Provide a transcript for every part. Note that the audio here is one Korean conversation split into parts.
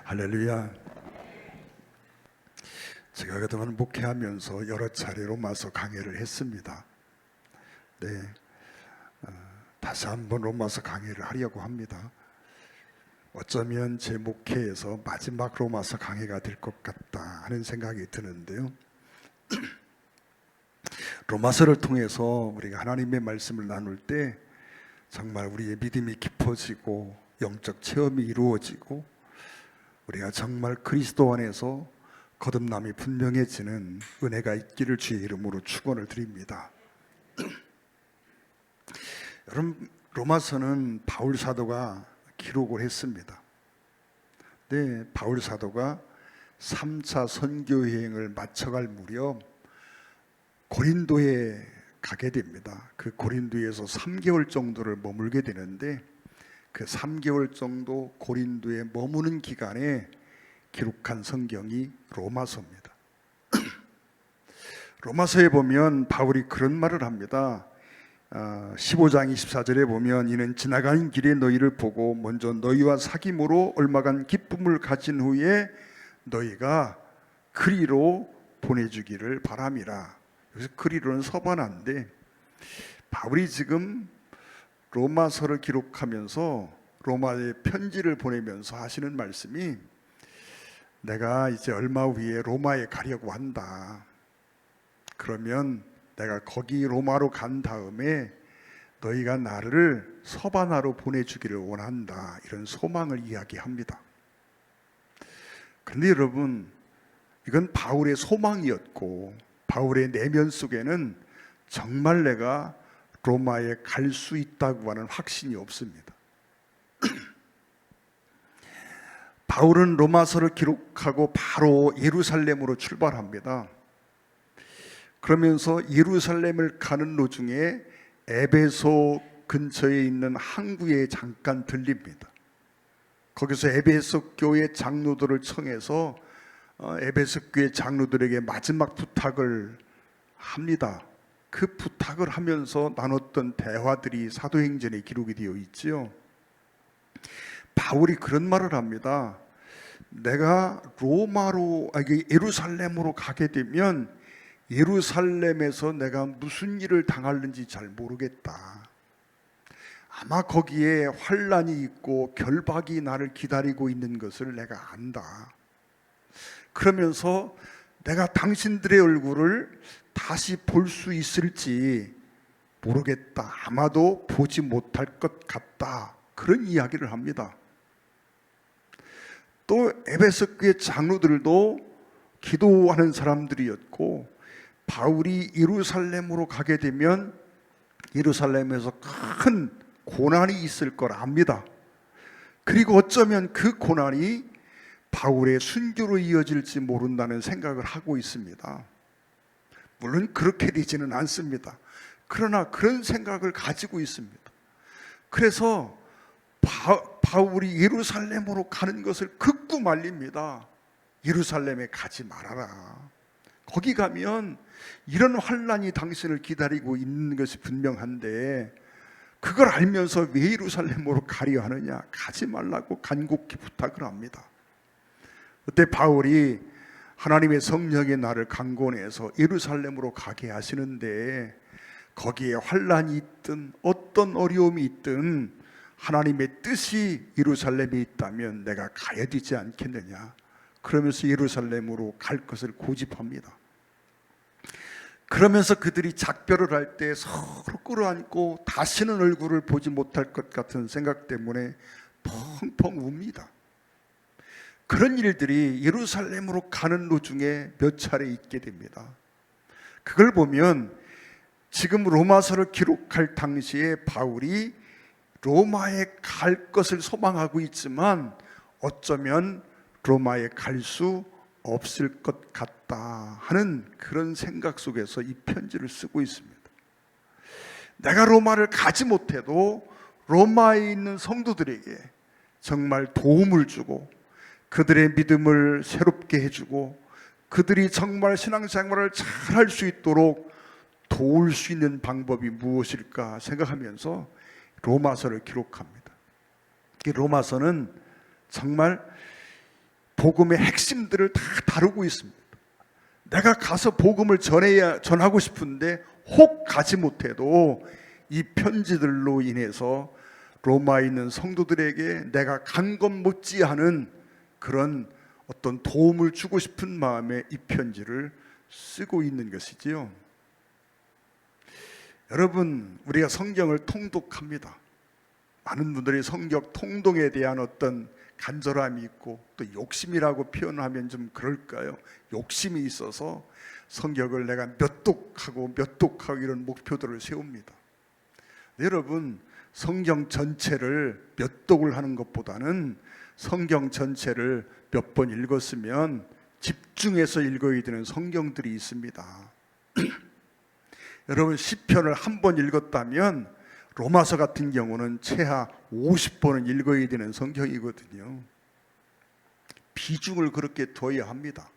할렐루야. 제가 그동안 목회하면서 여러 차례 로마서 강해를 했습니다. 네, 다시 한번 로마서 강해를 하려고 합니다. 어쩌면 제 목회에서 마지막 로마서 강해가 될 것 같다 하는 생각이 드는데요. 로마서를 통해서 우리가 하나님의 말씀을 나눌 때 정말 우리의 믿음이 깊어지고 영적 체험이 이루어지고 우리가 정말 그리스도 안에서 거듭남이 분명해지는 은혜가 있기를 주의 이름으로 축원을 드립니다. 여러분, 로마서는 바울 사도가 기록을 했습니다. 네, 바울 사도가 3차 선교 여행을 마쳐갈 무렵 고린도에 가게 됩니다. 그 고린도에서 3개월 정도를 머물게 되는데 그 3개월 정도 고린도에 머무는 기간에 기록한 성경이 로마서입니다. 로마서에 보면 바울이 그런 말을 합니다. 15장 24절에 보면 이는 지나가는 길에 너희를 보고 먼저 너희와 사귐으로 얼마간 기쁨을 가진 후에 너희가 그리로 보내주기를 바람이라. 여기서 그리로는 서반한데 바울이 지금 로마서를 기록하면서 로마에 편지를 보내면서 하시는 말씀이 내가 이제 얼마 후에 로마에 가려고 한다. 그러면 내가 거기 로마로 간 다음에 너희가 나를 서바나로 보내주기를 원한다. 이런 소망을 이야기합니다. 그런데 여러분, 이건 바울의 소망이었고 바울의 내면 속에는 정말 내가 로마에 갈 수 있다고 하는 확신이 없습니다. 바울은 로마서를 기록하고 바로 예루살렘으로 출발합니다. 그러면서 예루살렘을 가는 도중에 에베소 근처에 있는 항구에 잠깐 들립니다. 거기서 에베소 교회 장로들을 청해서 에베소 교회 장로들에게 마지막 부탁을 합니다. 그 부탁을 하면서 나눴던 대화들이 사도행전에 기록이 되어 있지요. 바울이 그런 말을 합니다. 내가 예루살렘으로 가게 되면 예루살렘에서 내가 무슨 일을 당할는지 잘 모르겠다. 아마 거기에 환난이 있고 결박이 나를 기다리고 있는 것을 내가 안다. 그러면서 내가 당신들의 얼굴을 다시 볼 수 있을지 모르겠다. 아마도 보지 못할 것 같다. 그런 이야기를 합니다. 또 에베소 교회 장로들도 기도하는 사람들이었고 바울이 예루살렘으로 가게 되면 예루살렘에서 큰 고난이 있을 걸 압니다. 그리고 어쩌면 그 고난이 바울의 순교로 이어질지 모른다는 생각을 하고 있습니다. 물론 그렇게 되지는 않습니다. 그러나 그런 생각을 가지고 있습니다. 그래서 바울이 예루살렘으로 가는 것을 극구 말립니다. 예루살렘에 가지 말아라. 거기 가면 이런 환난이 당신을 기다리고 있는 것이 분명한데 그걸 알면서 왜 예루살렘으로 가려 하느냐? 가지 말라고 간곡히 부탁을 합니다. 그때 바울이 하나님의 성령의 나를 강권해서 예루살렘으로 가게 하시는데 거기에 환난이 있든 어떤 어려움이 있든 하나님의 뜻이 예루살렘에 있다면 내가 가야 되지 않겠느냐. 그러면서 예루살렘으로 갈 것을 고집합니다. 그러면서 그들이 작별을 할 때 서로 끌어안고 다시는 얼굴을 보지 못할 것 같은 생각 때문에 펑펑 웁니다. 그런 일들이 예루살렘으로 가는 도중에 몇 차례 있게 됩니다. 그걸 보면 지금 로마서를 기록할 당시에 바울이 로마에 갈 것을 소망하고 있지만 어쩌면 로마에 갈 수 없을 것 같다 하는 그런 생각 속에서 이 편지를 쓰고 있습니다. 내가 로마를 가지 못해도 로마에 있는 성도들에게 정말 도움을 주고 그들의 믿음을 새롭게 해주고 그들이 정말 신앙생활을 잘 할 수 있도록 도울 수 있는 방법이 무엇일까 생각하면서 로마서를 기록합니다. 이 로마서는 정말 복음의 핵심들을 다 다루고 있습니다. 내가 가서 복음을 전하고 싶은데 혹 가지 못해도 이 편지들로 인해서 로마에 있는 성도들에게 내가 간 것 못지않은 그런 어떤 도움을 주고 싶은 마음에 이 편지를 쓰고 있는 것이지요. 여러분, 우리가 성경을 통독합니다. 많은 분들이 성경 통독에 대한 어떤 간절함이 있고 또 욕심이라고 표현하면 좀 그럴까요? 욕심이 있어서 성경을 내가 몇 독하고 이런 목표들을 세웁니다. 여러분, 성경 전체를 몇 독을 하는 것보다는 성경 전체를 몇 번 읽었으면 집중해서 읽어야 되는 성경들이 있습니다. 여러분, 시편을 한 번 읽었다면 로마서 같은 경우는 최하 50번은 읽어야 되는 성경이거든요. 비중을 그렇게 둬야 합니다.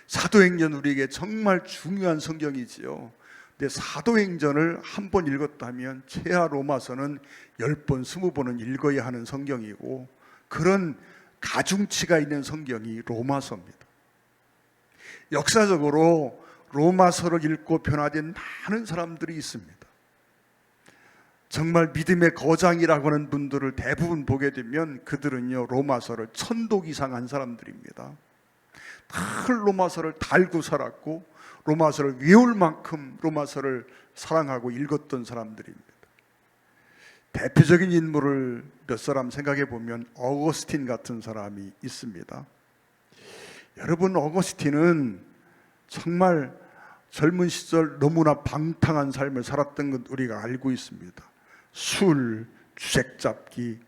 사도행전 우리에게 정말 중요한 성경이지요. 근데 사도행전을 한 번 읽었다면 최하 로마서는 10번, 20번은 읽어야 하는 성경이고, 그런 가중치가 있는 성경이 로마서입니다. 역사적으로 로마서를 읽고 변화된 많은 사람들이 있습니다. 정말 믿음의 거장이라고 하는 분들을 대부분 보게 되면 그들은요, 로마서를 1000독 이상 한 사람들입니다. 다 로마서를 달고 살았고 로마서를 외울 만큼 로마서를 사랑하고 읽었던 사람들입니다. 대표적인 인물을 몇 사람 생각해 보면 어거스틴 같은 사람이 있습니다. 여러분, 어거스틴은 정말 젊은 시절 너무나 방탕한 삶을 살았던 것 우리가 알고 있습니다. 술, 주색 잡기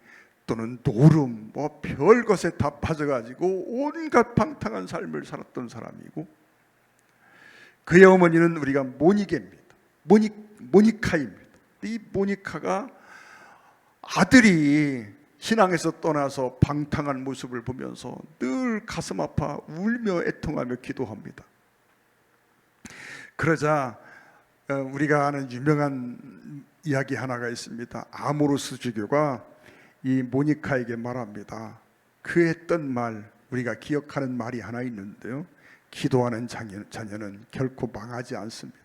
또는 노름, 별것에 다 빠져가지고 온갖 방탕한 삶을 살았던 사람이고, 그의 어머니는 우리가 모니게입니다. 모니카입니다. 이 모니카가 아들이 신앙에서 떠나서 방탕한 모습을 보면서 늘 가슴 아파 울며 애통하며 기도합니다. 그러자 우리가 아는 유명한 이야기 하나가 있습니다. 아모로스 주교가 이 모니카에게 말합니다. 그 했던 말, 우리가 기억하는 말이 하나 있는데요, 기도하는 자녀는 결코 망하지 않습니다.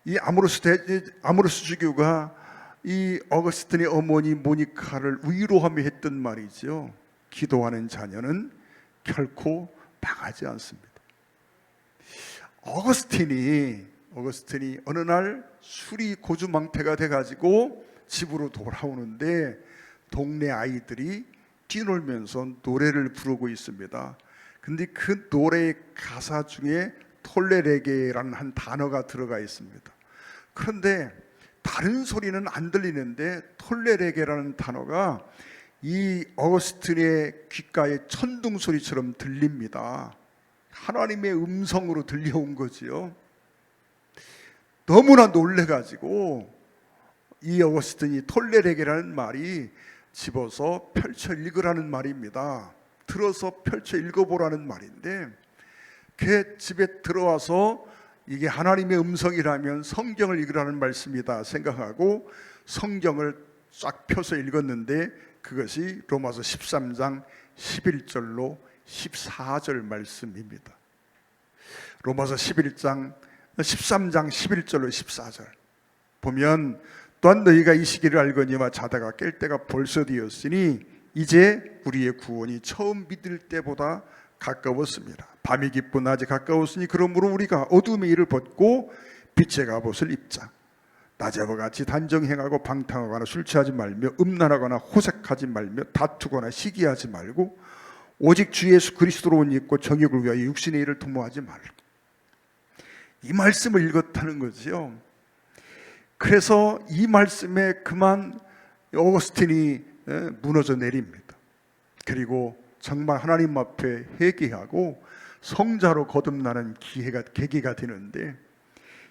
이 아모로스 주교가 이 어거스틴의 어머니 모니카를 위로하며 했던 말이죠. 기도하는 자녀는 결코 망하지 않습니다. 어거스틴이 어느 날 술이 고주망태가 돼가지고 집으로 돌아오는데 동네 아이들이 뛰놀면서 노래를 부르고 있습니다. 근데 그 노래의 가사 중에 톨레레게라는 한 단어가 들어가 있습니다. 그런데 다른 소리는 안 들리는데 톨레레게라는 단어가 이 어거스틴의 귓가에 천둥 소리처럼 들립니다. 하나님의 음성으로 들려온 거지요. 너무나 놀래가지고 이 어거스틴이 톨레레게라는 말이 집어서 펼쳐 읽으라는 말입니다. 들어서 펼쳐 읽어보라는 말인데, 그 집에 들어와서 이게 하나님의 음성이라면 성경을 읽으라는 말씀이다 생각하고 성경을 쫙 펴서 읽었는데 그것이 로마서 13장 11절로 14절 말씀입니다. 로마서 13장 11절로 14절 보면, 또한 너희가 이 시기를 알거니와 자다가 깰 때가 벌써 되었으니 이제 우리의 구원이 처음 믿을 때보다 가까웠습니다. 밤이 깊고 낮이 가까웠으니 그러므로 우리가 어둠의 일을 벗고 빛의 갑옷을 입자. 낮에와 같이 단정행하고 방탕하거나 술 취하지 말며 음란하거나 호색하지 말며 다투거나 시기하지 말고 오직 주 예수 그리스도로 옷 입고 정욕을 위하여 육신의 일을 도모하지 말고. 이 말씀을 읽었다는 거지요. 그래서 이 말씀에 그만 어거스틴이 무너져 내립니다. 그리고 정말 하나님 앞에 회개하고 성자로 거듭나는 계기가 되는데,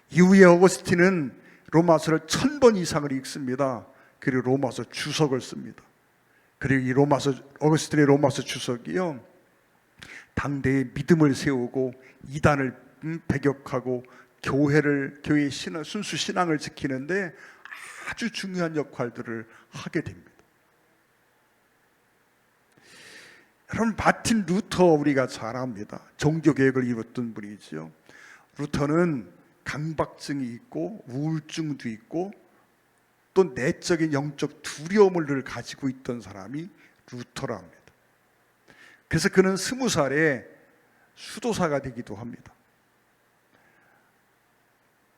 이후에 어거스틴은 로마서를 1000번 이상을 읽습니다. 그리고 로마서 주석을 씁니다. 그리고 이 어거스틴의 로마서 주석이요, 당대의 믿음을 세우고 이단을 배격하고 교회의 순수 신앙을 지키는데 아주 중요한 역할들을 하게 됩니다. 여러분, 마틴 루터 우리가 잘 압니다. 종교개혁을 이뤘던 분이죠. 루터는 강박증이 있고 우울증도 있고 또 내적인 영적 두려움을 늘 가지고 있던 사람이 루터랍니다. 그래서 그는 20살에 수도사가 되기도 합니다.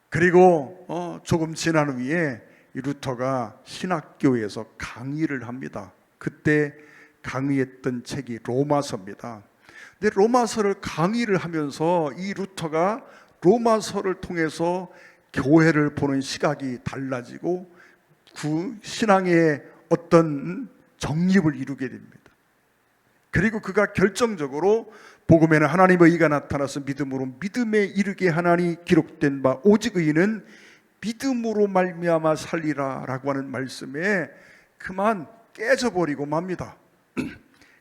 그리고 조금 지난 후에 이 루터가 신학교에서 강의를 합니다. 그때 강의했던 책이 로마서입니다. 근데 로마서를 강의를 하면서 이 루터가 로마서를 통해서 교회를 보는 시각이 달라지고 그 신앙의 어떤 정립을 이루게 됩니다. 그리고 그가 결정적으로 복음에는 하나님의 의가 나타나서 믿음으로 믿음에 이르게 하나니 기록된 바 오직 의인은 믿음으로 말미암아 살리라 라고 하는 말씀에 그만 깨져버리고 맙니다.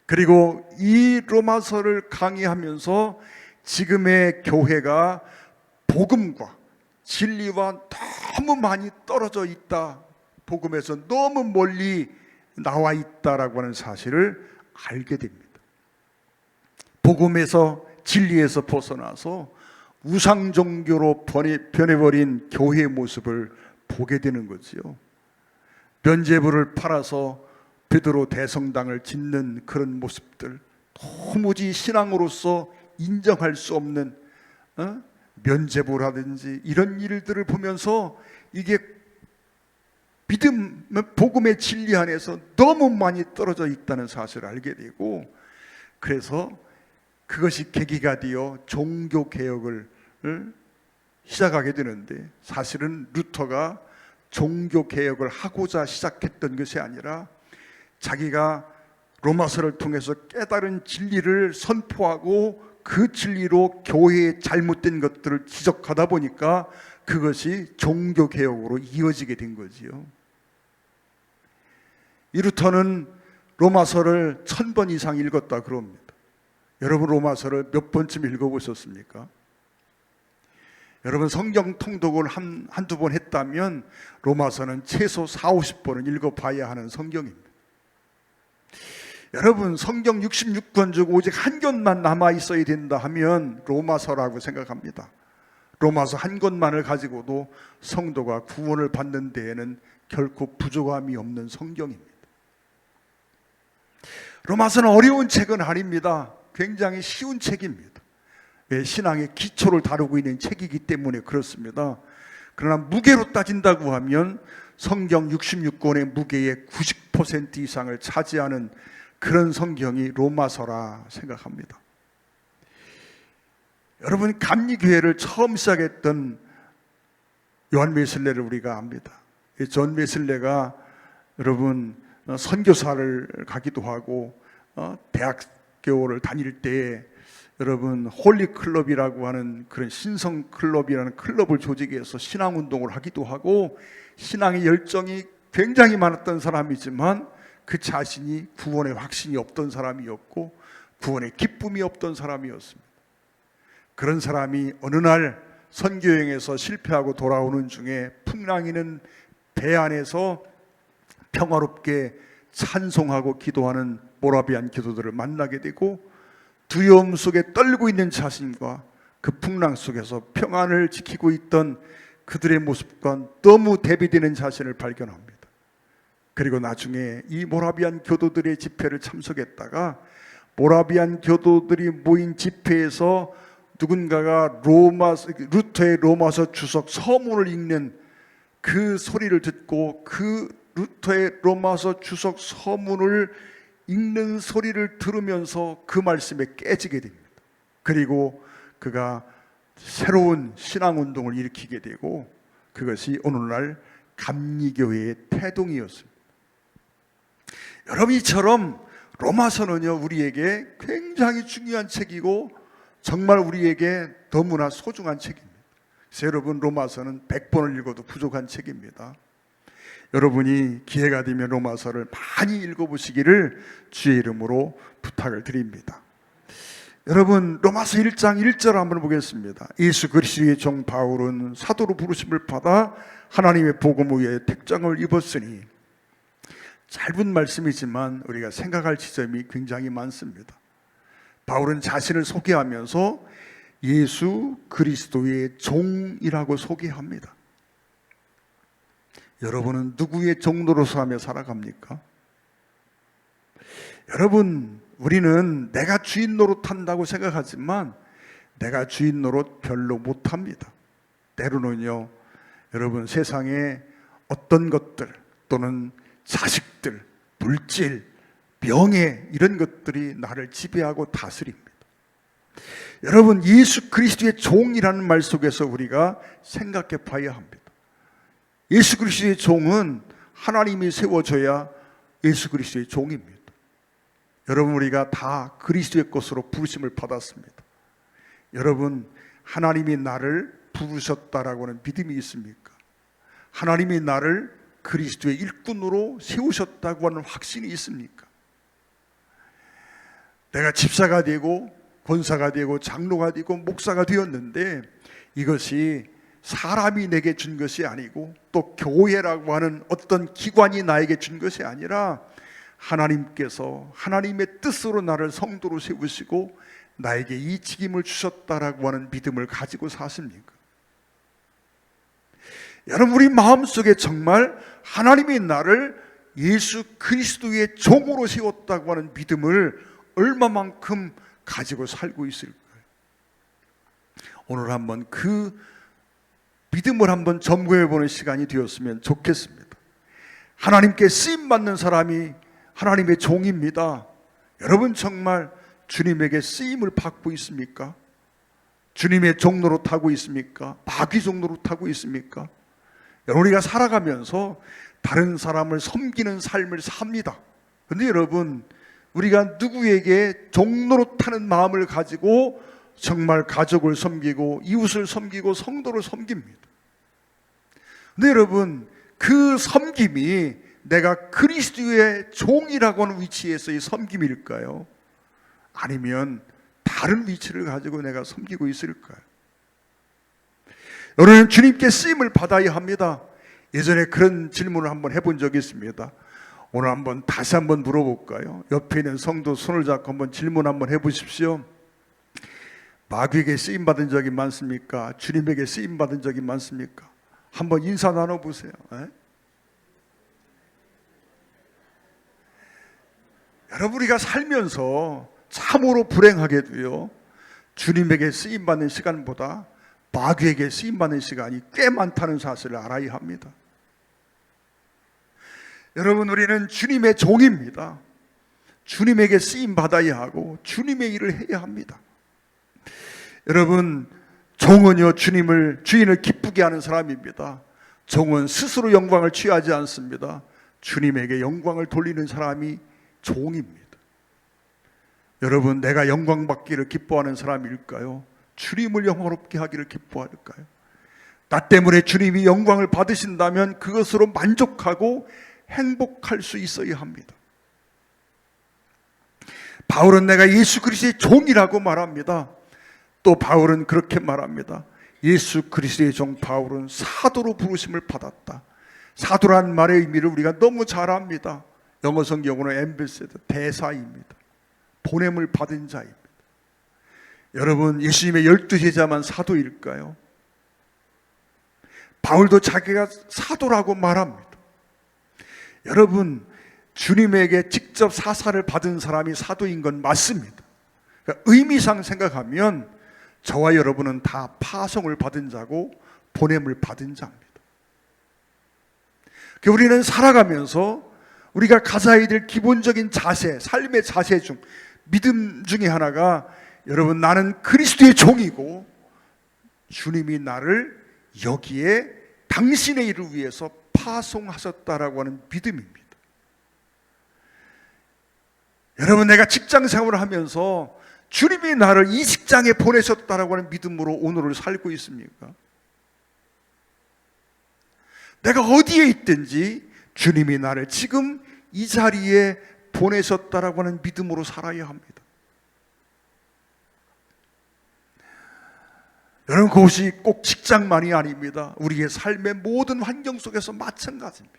그리고 이 로마서를 강의하면서 지금의 교회가 복음과 진리와 너무 많이 떨어져 있다, 복음에서 너무 멀리 나와 있다라고 하는 사실을 알게 됩니다. 복음에서 진리에서 벗어나서 우상 종교로 변해버린 교회의 모습을 보게 되는 거지요. 면죄부를 팔아서 베드로 대성당을 짓는 그런 모습들, 도무지 신앙으로서 인정할 수 없는 면죄부라든지 이런 일들을 보면서 이게 믿음, 복음의 진리 안에서 너무 많이 떨어져 있다는 사실을 알게 되고, 그래서 그것이 계기가 되어 종교개혁을 시작하게 되는데, 사실은 루터가 종교개혁을 하고자 시작했던 것이 아니라 자기가 로마서를 통해서 깨달은 진리를 선포하고 그 진리로 교회의 잘못된 것들을 지적하다 보니까 그것이 종교개혁으로 이어지게 된 거지요. 이 루터는 로마서를 1000번 이상 읽었다 그럽니다. 여러분, 로마서를 몇 번쯤 읽어보셨습니까? 여러분, 성경 통독을 한두 번 했다면 로마서는 최소 40-50번은 읽어봐야 하는 성경입니다. 여러분, 성경 66권 중 오직 한 권만 남아있어야 된다 하면 로마서라고 생각합니다. 로마서 한 권만을 가지고도 성도가 구원을 받는 데에는 결코 부족함이 없는 성경입니다. 로마서는 어려운 책은 아닙니다. 굉장히 쉬운 책입니다. 신앙의 기초를 다루고 있는 책이기 때문에 그렇습니다. 그러나 무게로 따진다고 하면 성경 66권의 무게의 90% 이상을 차지하는 그런 성경이 로마서라 생각합니다. 여러분, 감리교회를 처음 시작했던 요한 웨슬레를 우리가 압니다. 존 웨슬레가 여러분 선교사를 가기도 하고 대학교를 다닐 때 여러분 홀리클럽이라고 하는 그런 신성클럽이라는 클럽을 조직해서 신앙운동을 하기도 하고, 신앙의 열정이 굉장히 많았던 사람이지만 그 자신이 구원의 확신이 없던 사람이었고 구원의 기쁨이 없던 사람이었습니다. 그런 사람이 어느 날 선교여행에서 실패하고 돌아오는 중에 풍랑이는 배 안에서 평화롭게 찬송하고 기도하는 모라비안 기도들을 만나게 되고, 두려움 속에 떨고 있는 자신과 그 풍랑 속에서 평안을 지키고 있던 그들의 모습과 너무 대비되는 자신을 발견합니다. 그리고 나중에 이 모라비안 교도들의 집회를 참석했다가 모라비안 교도들이 모인 집회에서 누군가가 루터의 로마서 주석 서문을 읽는 그 소리를 듣고 그 루터의 로마서 주석 서문을 읽는 소리를 들으면서 그 말씀에 깨지게 됩니다. 그리고 그가 새로운 신앙운동을 일으키게 되고, 그것이 오늘날 감리교회의 태동이었습니다. 여러분, 이처럼 로마서는요 우리에게 굉장히 중요한 책이고 정말 우리에게 너무나 소중한 책입니다. 그래서 여러분, 로마서는 100번을 읽어도 부족한 책입니다. 여러분이 기회가 되면 로마서를 많이 읽어보시기를 주의 이름으로 부탁을 드립니다. 여러분, 로마서 1장 1절 한번 보겠습니다. 예수 그리스도의 종 바울은 사도로 부르심을 받아 하나님의 복음 위에 택장을 입었으니 짧은 말씀이지만 우리가 생각할 지점이 굉장히 많습니다. 바울은 자신을 소개하면서 예수 그리스도의 종이라고 소개합니다. 여러분은 누구의 종로로서 하며 살아갑니까? 여러분, 우리는 내가 주인 노릇한다고 생각하지만 내가 주인 노릇 별로 못합니다. 때로는요, 여러분, 세상에 어떤 것들 또는 자식들, 물질, 명예, 이런 것들이 나를 지배하고 다스립니다. 여러분, 예수 그리스도의 종이라는 말 속에서 우리가 생각해 봐야 합니다. 예수 그리스도의 종은 하나님이 세워줘야 예수 그리스도의 종입니다. 여러분, 우리가 다 그리스도의 것으로 부르심을 받았습니다. 여러분, 하나님이 나를 부르셨다라고 하는 믿음이 있습니까? 하나님이 나를 그리스도의 일꾼으로 세우셨다고 하는 확신이 있습니까? 내가 집사가 되고 권사가 되고 장로가 되고 목사가 되었는데 이것이 사람이 내게 준 것이 아니고 또 교회라고 하는 어떤 기관이 나에게 준 것이 아니라 하나님께서 하나님의 뜻으로 나를 성도로 세우시고 나에게 이 직임을 주셨다라고 하는 믿음을 가지고 사십니까? 여러분, 우리 마음속에 정말 하나님이 나를 예수 그리스도의 종으로 세웠다고 하는 믿음을 얼마만큼 가지고 살고 있을까요? 오늘 한번 그 믿음을 한번 점검해 보는 시간이 되었으면 좋겠습니다. 하나님께 쓰임받는 사람이 하나님의 종입니다. 여러분, 정말 주님에게 쓰임을 받고 있습니까? 주님의 종로로 타고 있습니까? 마귀 종로로 타고 있습니까? 여러분, 우리가 살아가면서 다른 사람을 섬기는 삶을 삽니다. 그런데 여러분, 우리가 누구에게 종로로 타는 마음을 가지고 정말 가족을 섬기고 이웃을 섬기고 성도를 섬깁니다. 근데 여러분, 그 섬김이 내가 그리스도의 종이라고 하는 위치에서의 섬김일까요? 아니면 다른 위치를 가지고 내가 섬기고 있을까요? 여러분, 주님께 쓰임을 받아야 합니다. 예전에 그런 질문을 한번 해본 적이 있습니다. 오늘 한번 다시 한번 물어볼까요? 옆에 있는 성도 손을 잡고 한번 질문 한번 해보십시오. 마귀에게 쓰임 받은 적이 많습니까? 주님에게 쓰임 받은 적이 많습니까? 한번 인사 나눠보세요. 여러분, 우리가 살면서 참으로 불행하게도요, 주님에게 쓰임 받는 시간보다 마귀에게 쓰임 받는 시간이 꽤 많다는 사실을 알아야 합니다. 여러분, 우리는 주님의 종입니다. 주님에게 쓰임 받아야 하고 주님의 일을 해야 합니다. 여러분, 종은요, 주인을 기쁘게 하는 사람입니다. 종은 스스로 영광을 취하지 않습니다. 주님에게 영광을 돌리는 사람이 종입니다. 여러분, 내가 영광 받기를 기뻐하는 사람일까요? 주님을 영화롭게 하기를 기뻐할까요? 나 때문에 주님이 영광을 받으신다면 그것으로 만족하고 행복할 수 있어야 합니다. 바울은 내가 예수 그리스도의 종이라고 말합니다. 또 바울은 그렇게 말합니다. 예수 그리스도의 종 바울은 사도로 부르심을 받았다. 사도란 말의 의미를 우리가 너무 잘 압니다. 영어 성경으로 엠베세더, 대사입니다. 보냄을 받은 자입니다. 여러분, 예수님의 12제자만 사도일까요? 바울도 자기가 사도라고 말합니다. 여러분, 주님에게 직접 사사를 받은 사람이 사도인 건 맞습니다. 그러니까 의미상 생각하면 저와 여러분은 다 파송을 받은 자고 보냄을 받은 자입니다. 우리는 살아가면서 우리가 가져야 될 기본적인 자세, 삶의 자세 중 믿음 중에 하나가 여러분, 나는 그리스도의 종이고 주님이 나를 여기에 당신의 일을 위해서 파송하셨다라고 하는 믿음입니다. 여러분, 내가 직장 생활을 하면서 주님이 나를 이 직장에 보내셨다라고 하는 믿음으로 오늘을 살고 있습니까? 내가 어디에 있든지 주님이 나를 지금 이 자리에 보내셨다라고 하는 믿음으로 살아야 합니다. 여러분, 그것이 꼭 직장만이 아닙니다. 우리의 삶의 모든 환경 속에서 마찬가지입니다.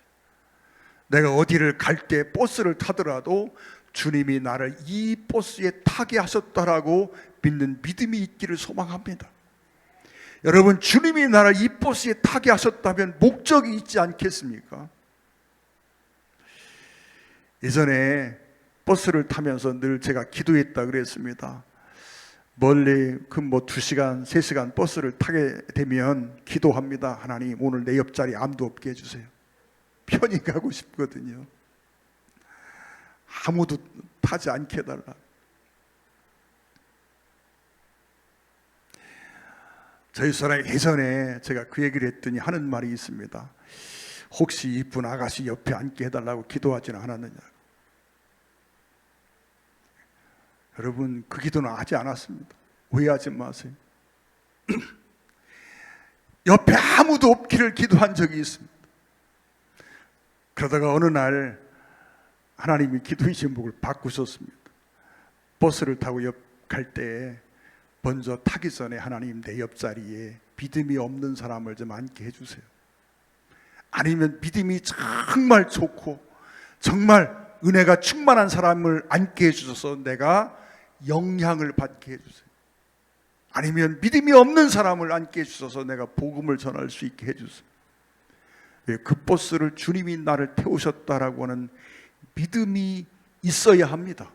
내가 어디를 갈 때 버스를 타더라도 주님이 나를 이 버스에 타게 하셨다라고 믿는 믿음이 있기를 소망합니다. 여러분, 주님이 나를 이 버스에 타게 하셨다면 목적이 있지 않겠습니까? 예전에 버스를 타면서 늘 제가 기도했다 그랬습니다. 멀리 2시간, 3시간 버스를 타게 되면 기도합니다. 하나님, 오늘 내 옆자리 아무도 없게 해주세요. 편히 가고 싶거든요. 아무도 타지 않게 해달라. 저희 사람이 예전에 제가 그 얘기를 했더니 하는 말이 있습니다. 혹시 이쁜 아가씨 옆에 앉게 해달라고 기도하지는 않았느냐고. 여러분, 그 기도는 하지 않았습니다. 오해하지 마세요. 옆에 아무도 없기를 기도한 적이 있습니다. 그러다가 어느 날 하나님이 기도의 제목을 바꾸셨습니다. 버스를 타고 갈 때 먼저 타기 전에 하나님, 내 옆자리에 믿음이 없는 사람을 좀 앉게 해주세요. 아니면 믿음이 정말 좋고 정말 은혜가 충만한 사람을 앉게 해주셔서 내가 영향을 받게 해주세요. 아니면 믿음이 없는 사람을 앉게 해주셔서 내가 복음을 전할 수 있게 해주세요. 그 버스를 주님이 나를 태우셨다라고 하는 믿음이 있어야 합니다.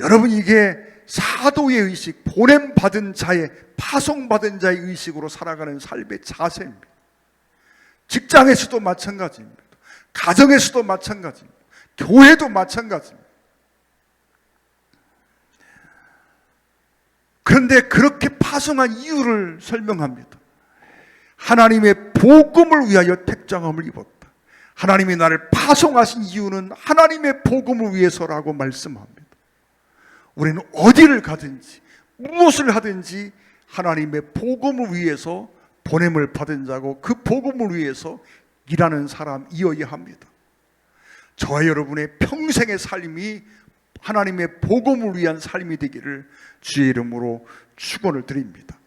여러분, 이게 사도의 의식, 보냄받은 자의, 파송받은 자의 의식으로 살아가는 삶의 자세입니다. 직장에서도 마찬가지입니다. 가정에서도 마찬가지입니다. 교회도 마찬가지입니다. 그런데 그렇게 파송한 이유를 설명합니다. 하나님의 복음을 위하여 택정함을 입었다. 하나님이 나를 파송하신 이유는 하나님의 복음을 위해서라고 말씀합니다. 우리는 어디를 가든지 무엇을 하든지 하나님의 복음을 위해서 보냄을 받은 자고 그 복음을 위해서 일하는 사람이어야 합니다. 저와 여러분의 평생의 삶이 하나님의 복음을 위한 삶이 되기를 주의 이름으로 축원을 드립니다.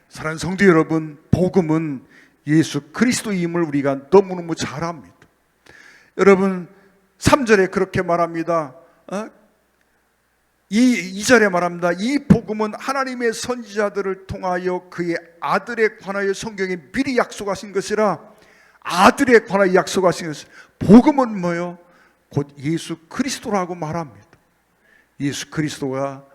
사랑하는 성도 여러분, 복음은 예수 그리스도임을 우리가 너무너무 잘 압니다. 여러분, 3절에 그렇게 말합니다. 2절에 말합니다. 이 복음은 하나님의 선지자들을 통하여 그의 아들에 관하여 성경에 미리 약속하신 것이라. 아들에 관하여 약속하신 것이, 복음은 뭐요? 곧 예수 그리스도라고 말합니다. 예수 그리스도가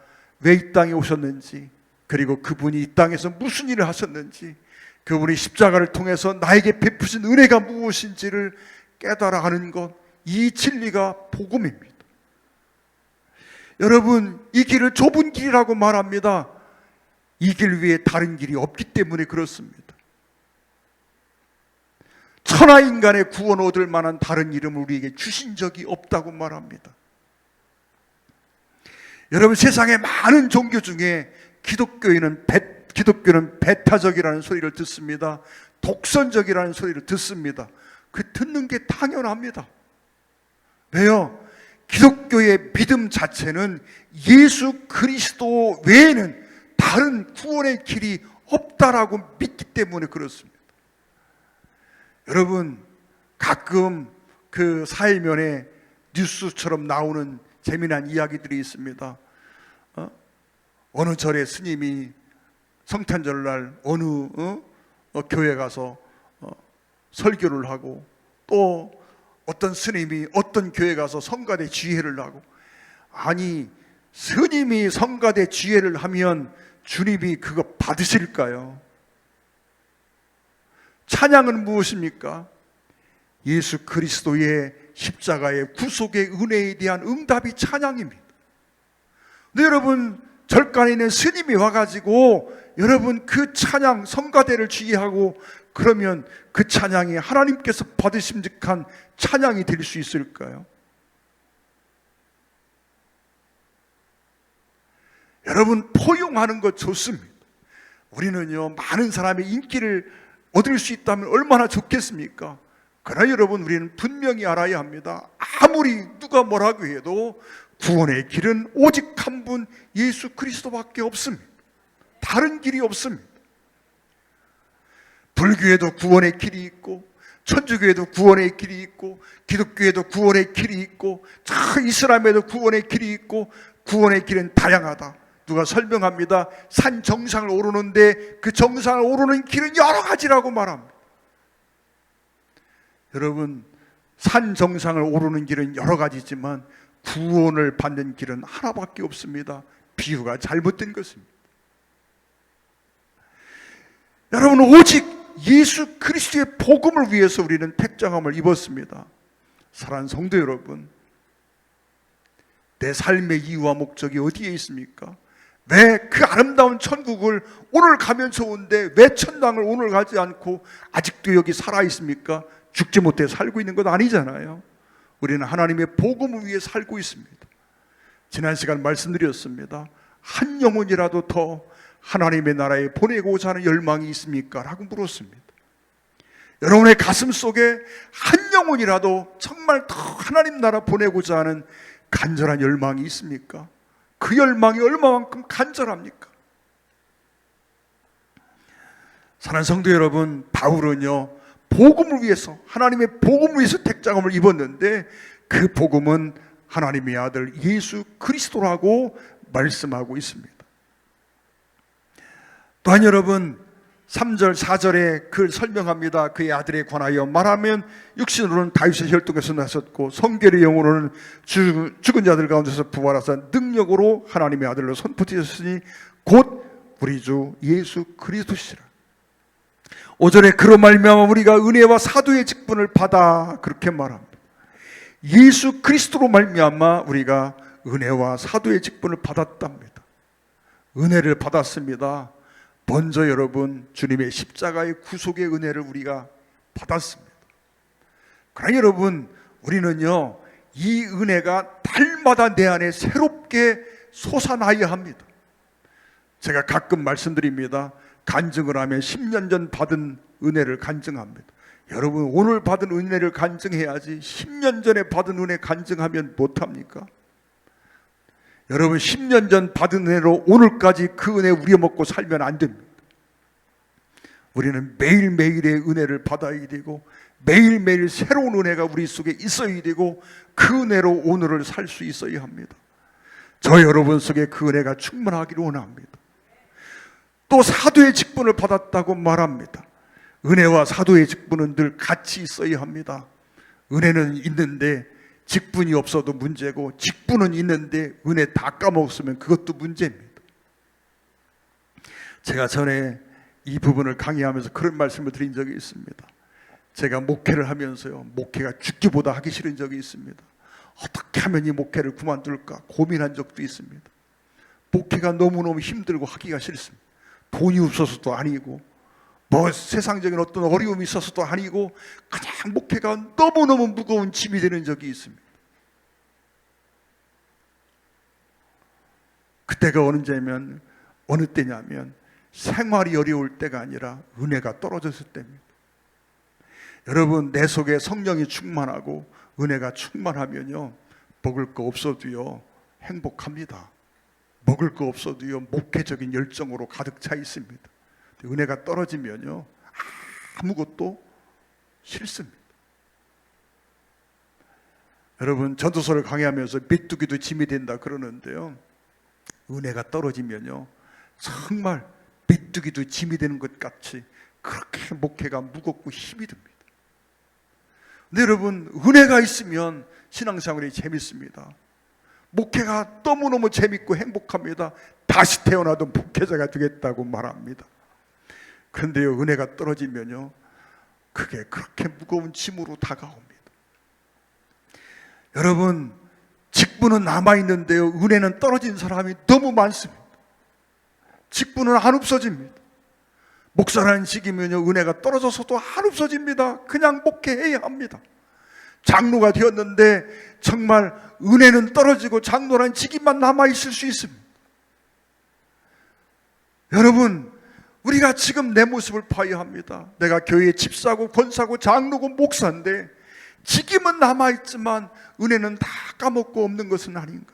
왜 이 땅에 오셨는지, 그리고 그분이 이 땅에서 무슨 일을 하셨는지, 그분이 십자가를 통해서 나에게 베푸신 은혜가 무엇인지를 깨달아 하는 것, 이 진리가 복음입니다. 여러분, 이 길을 좁은 길이라고 말합니다. 이 길 위에 다른 길이 없기 때문에 그렇습니다. 천하인간의 구원 얻을 만한 다른 이름을 우리에게 주신 적이 없다고 말합니다. 여러분, 세상의 많은 종교 중에 기독교는 배타적이라는 소리를 듣습니다. 독선적이라는 소리를 듣습니다. 그 듣는 게 당연합니다. 왜요? 기독교의 믿음 자체는 예수 그리스도 외에는 다른 구원의 길이 없다라고 믿기 때문에 그렇습니다. 여러분, 가끔 그 사회면에 뉴스처럼 나오는 재미난 이야기들이 있습니다. 어느 절에 스님이 성탄절날 어느 교회 가서 설교를 하고, 또 어떤 스님이 어떤 교회 가서 성가대 지혜를 하고, 아니, 스님이 성가대 지혜를 하면 주님이 그거 받으실까요? 찬양은 무엇입니까? 예수 그리스도의 십자가의 구속의 은혜에 대한 응답이 찬양입니다. 근데 여러분, 절간에 있는 스님이 와가지고 여러분 그 찬양 성가대를 지휘하고 그러면 그 찬양이 하나님께서 받으심직한 찬양이 될 수 있을까요? 여러분, 포용하는 것 좋습니다. 우리는요, 많은 사람의 인기를 얻을 수 있다면 얼마나 좋겠습니까? 그러나 여러분, 우리는 분명히 알아야 합니다. 아무리 누가 뭐라고 해도 구원의 길은 오직 한 분 예수 그리스도밖에 없습니다. 다른 길이 없습니다. 불교에도 구원의 길이 있고, 천주교에도 구원의 길이 있고, 기독교에도 구원의 길이 있고, 이슬람에도 구원의 길이 있고, 구원의 길은 다양하다. 누가 설명합니다. 산 정상을 오르는데 그 정상을 오르는 길은 여러 가지라고 말합니다. 여러분, 산 정상을 오르는 길은 여러 가지지만 구원을 받는 길은 하나밖에 없습니다. 비유가 잘못된 것입니다. 여러분, 오직 예수 그리스도의 복음을 위해서 우리는 택정함을 입었습니다. 사랑하는 성도 여러분, 내 삶의 이유와 목적이 어디에 있습니까? 왜 그 아름다운 천국을 오늘 가면 좋은데 왜 천당을 오늘 가지 않고 아직도 여기 살아 있습니까? 죽지 못해 살고 있는 것 아니잖아요. 우리는 하나님의 복음을 위해 살고 있습니다. 지난 시간 말씀드렸습니다. 한 영혼이라도 더 하나님의 나라에 보내고자 하는 열망이 있습니까? 라고 물었습니다. 여러분의 가슴 속에 한 영혼이라도 정말 더 하나님 나라 보내고자 하는 간절한 열망이 있습니까? 그 열망이 얼마만큼 간절합니까? 사랑하는 성도 여러분, 바울은요, 복음을 위해서, 하나님의 복음을 위해서 택장함을 입었는데 그 복음은 하나님의 아들 예수 그리스도라고 말씀하고 있습니다. 또한 여러분, 3절 4절에 그를 설명합니다. 그의 아들에 관하여 말하면 육신으로는 다윗의 혈통에서 나섰고 성결의 영으로는 죽은 자들 가운데서 부활하사 능력으로 하나님의 아들로 선포되셨으니 곧 우리 주 예수 그리스도시라. 5절에 그로 말미암아 우리가 은혜와 사도의 직분을 받아, 그렇게 말합니다. 예수 그리스도로 말미암아 우리가 은혜와 사도의 직분을 받았답니다. 은혜를 받았습니다. 먼저 여러분, 주님의 십자가의 구속의 은혜를 우리가 받았습니다. 그러나 여러분, 우리는요, 이 은혜가 날마다 내 안에 새롭게 솟아나야 합니다. 제가 가끔 말씀드립니다. 간증을 하면 10년 전 받은 은혜를 간증합니다. 여러분, 오늘 받은 은혜를 간증해야지 10년 전에 받은 은혜 간증하면 못합니까? 여러분, 10년 전 받은 은혜로 오늘까지 그 은혜 우려먹고 살면 안 됩니다. 우리는 매일매일의 은혜를 받아야 되고 매일매일 새로운 은혜가 우리 속에 있어야 되고 그 은혜로 오늘을 살 수 있어야 합니다. 저 여러분 속에 그 은혜가 충만하기를 원합니다. 또 사도의 직분을 받았다고 말합니다. 은혜와 사도의 직분은 늘 같이 있어야 합니다. 은혜는 있는데 직분이 없어도 문제고, 직분은 있는데 은혜 다 까먹었으면 그것도 문제입니다. 제가 전에 이 부분을 강의하면서 그런 말씀을 드린 적이 있습니다. 제가 목회를 하면서요, 목회가 죽기보다 하기 싫은 적이 있습니다. 어떻게 하면 이 목회를 그만둘까 고민한 적도 있습니다. 목회가 너무너무 힘들고 하기가 싫습니다. 돈이 없어서도 아니고 뭐 세상적인 어떤 어려움이 있어서도 아니고 그냥 목회가 너무너무 무거운 짐이 되는 적이 있습니다. 그때가 어느 때냐면 생활이 어려울 때가 아니라 은혜가 떨어졌을 때입니다. 여러분, 내 속에 성령이 충만하고 은혜가 충만하면요, 먹을 거 없어도요 행복합니다. 먹을 거 없어도요 목회적인 열정으로 가득 차 있습니다. 은혜가 떨어지면요 아무것도 싫습니다. 여러분, 전도서를 강의하면서 메뚜기도 짐이 된다 그러는데요, 은혜가 떨어지면요 정말 메뚜기도 짐이 되는 것 같이 그렇게 목회가 무겁고 힘이 듭니다. 근데 여러분, 은혜가 있으면 신앙생활이 재밌습니다. 목회가 너무너무 재밌고 행복합니다. 다시 태어나도 목회자가 되겠다고 말합니다. 그런데요, 은혜가 떨어지면요 그게 그렇게 무거운 짐으로 다가옵니다. 여러분, 직분은 남아있는데요 은혜는 떨어진 사람이 너무 많습니다. 직분은 안 없어집니다. 목사라는 직이면요 은혜가 떨어져서도 안 없어집니다. 그냥 목회해야 합니다. 장로가 되었는데 정말 은혜는 떨어지고 장로라는 직임만 남아있을 수 있습니다. 여러분, 우리가 지금 내 모습을 봐야 합니다. 내가 교회의 집사고 권사고 장로고 목사인데 직임은 남아있지만 은혜는 다 까먹고 없는 것은 아닌가.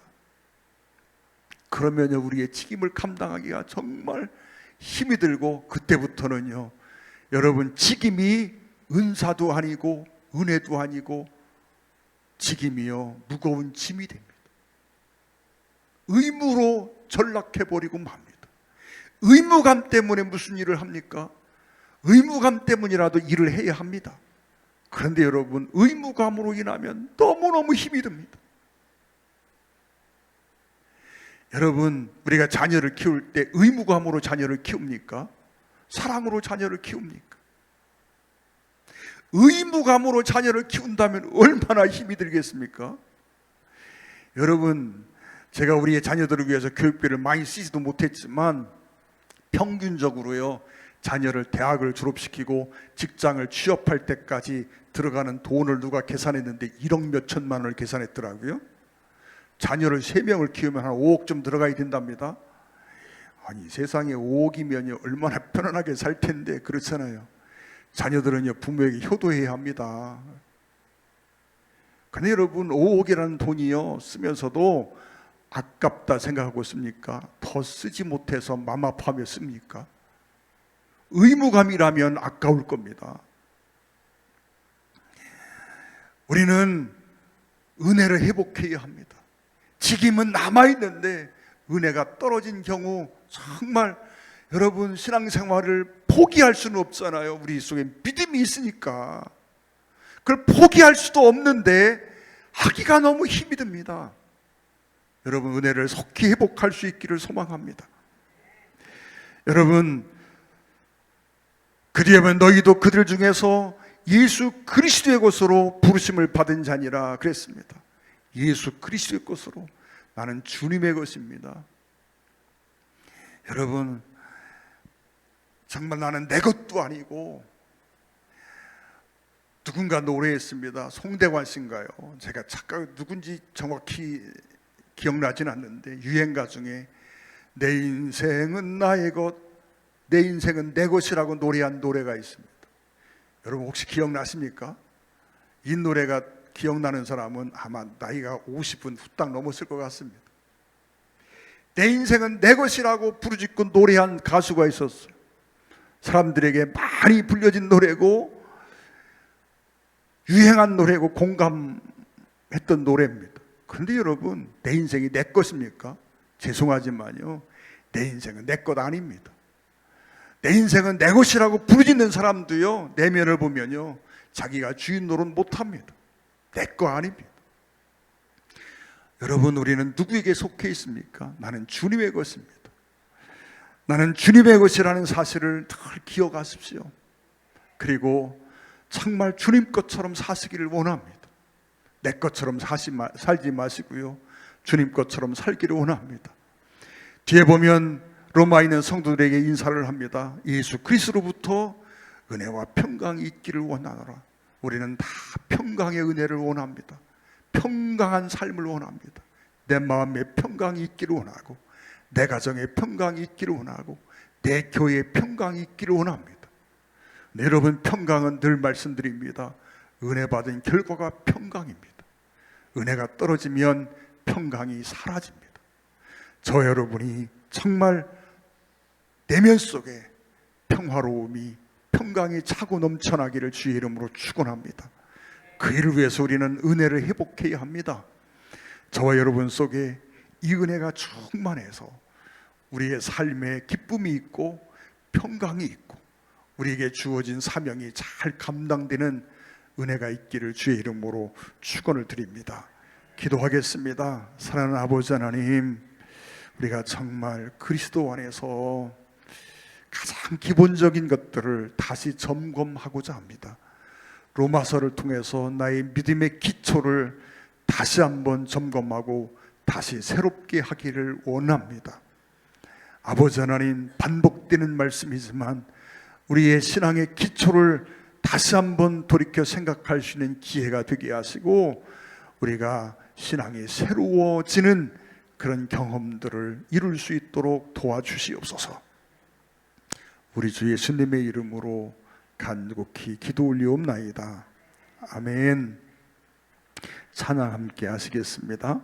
그러면요 우리의 직임을 감당하기가 정말 힘이 들고, 그때부터는요 여러분 직임이 은사도 아니고 은혜도 아니고 직임이요 무거운 짐이 됩니다. 의무로 전락해버리고 맙니다. 의무감 때문에 무슨 일을 합니까? 의무감 때문이라도 일을 해야 합니다. 그런데 여러분, 의무감으로 인하면 너무너무 힘이 듭니다. 여러분, 우리가 자녀를 키울 때 의무감으로 자녀를 키웁니까? 사랑으로 자녀를 키웁니까? 의무감으로 자녀를 키운다면 얼마나 힘이 들겠습니까? 여러분, 제가 우리의 자녀들을 위해서 교육비를 많이 쓰지도 못했지만 평균적으로요, 자녀를 대학을 졸업시키고 직장을 취업할 때까지 들어가는 돈을 누가 계산했는데 1억 몇 천만 원을 계산했더라고요. 자녀를 3명을 키우면 한 5억 좀 들어가야 된답니다. 아니, 세상에 5억이면 얼마나 편안하게 살 텐데. 그렇잖아요. 자녀들은요, 부모에게 효도해야 합니다. 그런데 여러분, 5억이라는 돈이요, 쓰면서도 아깝다 생각하고 씁니까? 더 쓰지 못해서 맘 아파하며 씁니까? 의무감이라면 아까울 겁니다. 우리는 은혜를 회복해야 합니다. 직임은 남아있는데 은혜가 떨어진 경우 정말 여러분, 신앙생활을 포기할 수는 없잖아요. 우리 속에 믿음이 있으니까. 그걸 포기할 수도 없는데 하기가 너무 힘이 듭니다. 여러분, 은혜를 속히 회복할 수 있기를 소망합니다. 여러분, 그리하면 너희도 그들 중에서 예수 그리스도의 것으로 부르심을 받은 자니라 그랬습니다. 예수 그리스도의 것으로, 나는 주님의 것입니다. 여러분, 정말 나는 내 것도 아니고, 누군가 노래했습니다. 송대관 씨인가요? 제가 작가 누군지 정확히 기억나진 않는데, 유행가 중에 내 인생은 나의 것, 내 인생은 내 것이라고 노래한 노래가 있습니다. 여러분, 혹시 기억나십니까? 이 노래가 기억나는 사람은 아마 나이가 50은 후딱 넘었을 것 같습니다. 내 인생은 내 것이라고 부르짖고 노래한 가수가 있었어요. 사람들에게 많이 불려진 노래고 유행한 노래고 공감했던 노래입니다. 그런데 여러분, 내 인생이 내 것입니까? 죄송하지만요, 내 인생은 내 것 아닙니다. 내 인생은 내 것이라고 부르짖는 사람도요, 내면을 보면요, 자기가 주인 노릇 못합니다. 내 거 아닙니다. 여러분, 우리는 누구에게 속해 있습니까? 나는 주님의 것입니다. 나는 주님의 것이라는 사실을 늘 기억하십시오. 그리고 정말 주님 것처럼 사시기를 원합니다. 내 것처럼 살지 마시고요, 주님 것처럼 살기를 원합니다. 뒤에 보면 로마에 있는 성도들에게 인사를 합니다. 예수 그리스도로부터 은혜와 평강이 있기를 원하노라. 우리는 다 평강의 은혜를 원합니다. 평강한 삶을 원합니다. 내 마음에 평강이 있기를 원하고, 내 가정에 평강이 있기를 원하고, 내 교회에 평강이 있기를 원합니다. 네, 여러분, 평강은 늘 말씀드립니다. 은혜 받은 결과가 평강입니다. 은혜가 떨어지면 평강이 사라집니다. 저 여러분이 정말 내면 속에 평화로움이, 평강이 차고 넘쳐나기를 주의 이름으로 축원합니다. 그 일을 위해서 우리는 은혜를 회복해야 합니다. 저와 여러분 속에 이 은혜가 충만해서 우리의 삶에 기쁨이 있고 평강이 있고 우리에게 주어진 사명이 잘 감당되는 은혜가 있기를 주의 이름으로 축원을 드립니다. 기도하겠습니다. 사랑하는 아버지 하나님, 우리가 정말 그리스도 안에서 가장 기본적인 것들을 다시 점검하고자 합니다. 로마서를 통해서 나의 믿음의 기초를 다시 한번 점검하고 다시 새롭게 하기를 원합니다. 아버지 하나님, 반복되는 말씀이지만 우리의 신앙의 기초를 다시 한번 돌이켜 생각할 수 있는 기회가 되게 하시고, 우리가 신앙이 새로워지는 그런 경험들을 이룰 수 있도록 도와주시옵소서. 우리 주 예수님의 이름으로 간곡히 기도 올리옵나이다. 아멘. 찬양 함께 하시겠습니다.